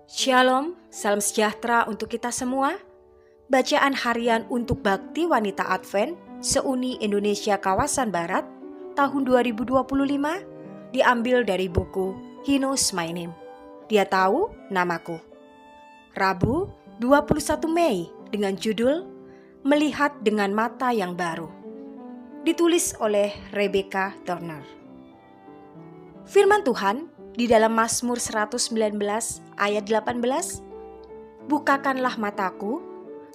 Shalom, salam sejahtera untuk kita semua. Bacaan harian untuk Bakti Wanita Advent Seuni Indonesia Kawasan Barat tahun 2025 diambil dari buku He Knows My Name. Dia tahu namaku. Rabu 21 Mei dengan judul Melihat dengan Mata yang Baru. Ditulis oleh Rebecca Turner. Firman Tuhan di dalam Mazmur 119 ayat 18, bukakanlah mataku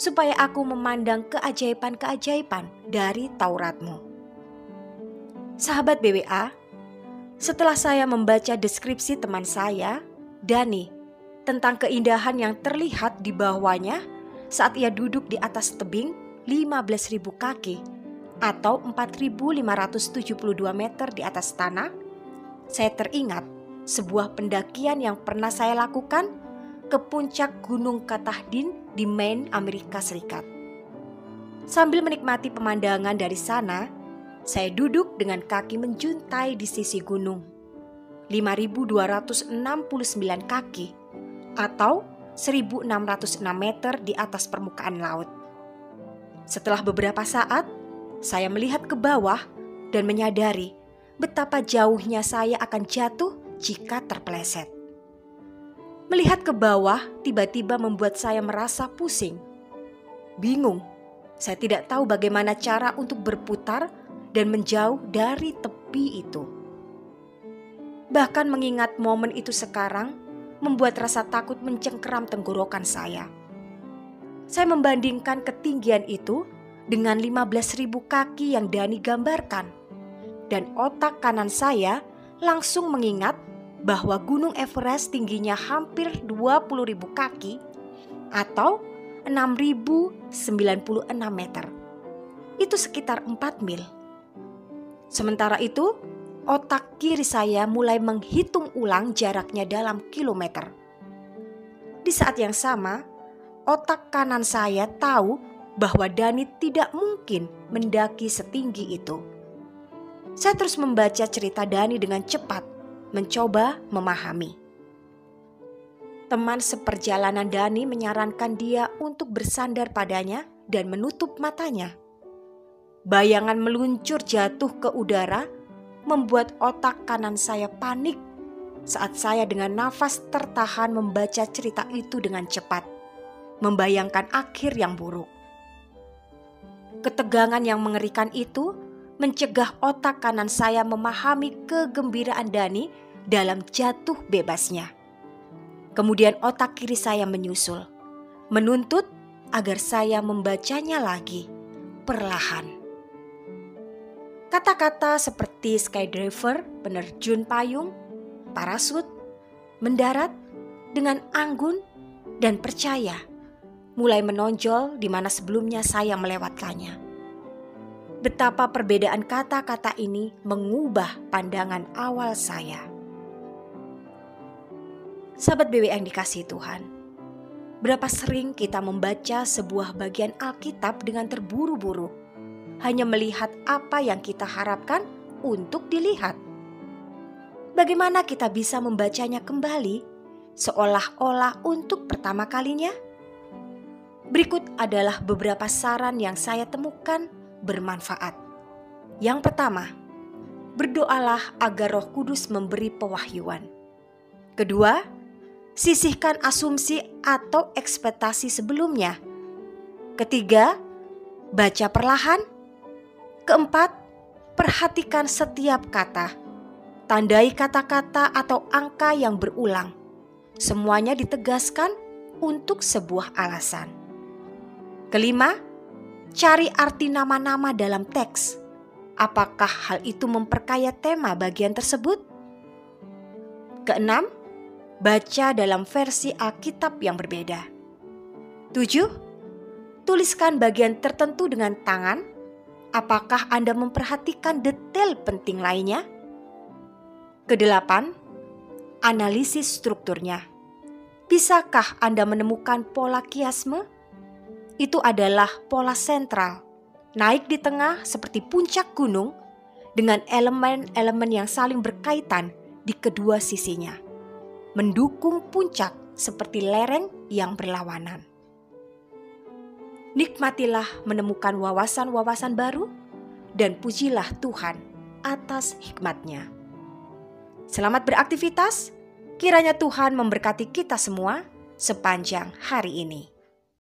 supaya aku memandang keajaiban-keajaiban dari Tauratmu. Sahabat BWA, setelah saya membaca deskripsi teman saya, Dani, tentang keindahan yang terlihat di bawahnya saat ia duduk di atas tebing 15.000 kaki atau 4.572 meter di atas tanah, saya teringat sebuah pendakian yang pernah saya lakukan ke puncak Gunung Katahdin di Maine, Amerika Serikat. Sambil menikmati pemandangan dari sana, saya duduk dengan kaki menjuntai di sisi gunung. 5.269 kaki atau 1.606 meter di atas permukaan laut. Setelah beberapa saat, saya melihat ke bawah dan menyadari betapa jauhnya saya akan jatuh jika terpeleset. Melihat ke bawah tiba-tiba membuat saya merasa pusing. Bingung, saya tidak tahu bagaimana cara untuk berputar dan menjauh dari tepi itu. Bahkan mengingat momen itu sekarang, membuat rasa takut mencengkeram tenggorokan saya. Saya membandingkan ketinggian itu dengan 15.000 kaki yang Dani gambarkan. Dan otak kanan saya langsung mengingat bahwa Gunung Everest tingginya hampir 20.000 kaki atau 6.096 meter. Itu sekitar 4 mil. Sementara itu, otak kiri saya mulai menghitung ulang jaraknya dalam kilometer. Di saat yang sama, otak kanan saya tahu bahwa Dani tidak mungkin mendaki setinggi itu. Saya terus membaca cerita Dani dengan cepat, mencoba memahami. Teman seperjalanan Dani menyarankan dia untuk bersandar padanya dan menutup matanya. Bayangan meluncur jatuh ke udara membuat otak kanan saya panik saat saya dengan nafas tertahan membaca cerita itu dengan cepat, membayangkan akhir yang buruk. Ketegangan yang mengerikan itu mencegah otak kanan saya memahami kegembiraan Dani dalam jatuh bebasnya. Kemudian otak kiri saya menyusul, menuntut agar saya membacanya lagi, perlahan. Kata-kata seperti skydiver, penerjun payung, parasut, mendarat, dengan anggun, dan percaya mulai menonjol di mana sebelumnya saya melewatkannya. Betapa perbedaan kata-kata ini mengubah pandangan awal saya. Sahabat BW yang dikasihi Tuhan, berapa sering kita membaca sebuah bagian Alkitab dengan terburu-buru, hanya melihat apa yang kita harapkan untuk dilihat. Bagaimana kita bisa membacanya kembali seolah-olah untuk pertama kalinya? Berikut adalah beberapa saran yang saya temukan bermanfaat. Yang pertama, berdoalah agar Roh Kudus memberi pewahyuan. Kedua, sisihkan asumsi atau ekspektasi sebelumnya. Ketiga, baca perlahan. Keempat, perhatikan setiap kata. Tandai kata-kata atau angka yang berulang. Semuanya ditegaskan untuk sebuah alasan. Kelima, cari arti nama-nama dalam teks. Apakah hal itu memperkaya tema bagian tersebut? Keenam, baca dalam versi Alkitab yang berbeda. 7. Tuliskan bagian tertentu dengan tangan. Apakah Anda memperhatikan detail penting lainnya? Kedelapan, analisis strukturnya. Bisakah Anda menemukan pola kiasme? Itu adalah pola sentral, naik di tengah seperti puncak gunung dengan elemen-elemen yang saling berkaitan di kedua sisinya, mendukung puncak seperti lereng yang berlawanan. Nikmatilah menemukan wawasan-wawasan baru dan pujilah Tuhan atas hikmat-Nya. Selamat beraktivitas, kiranya Tuhan memberkati kita semua sepanjang hari ini.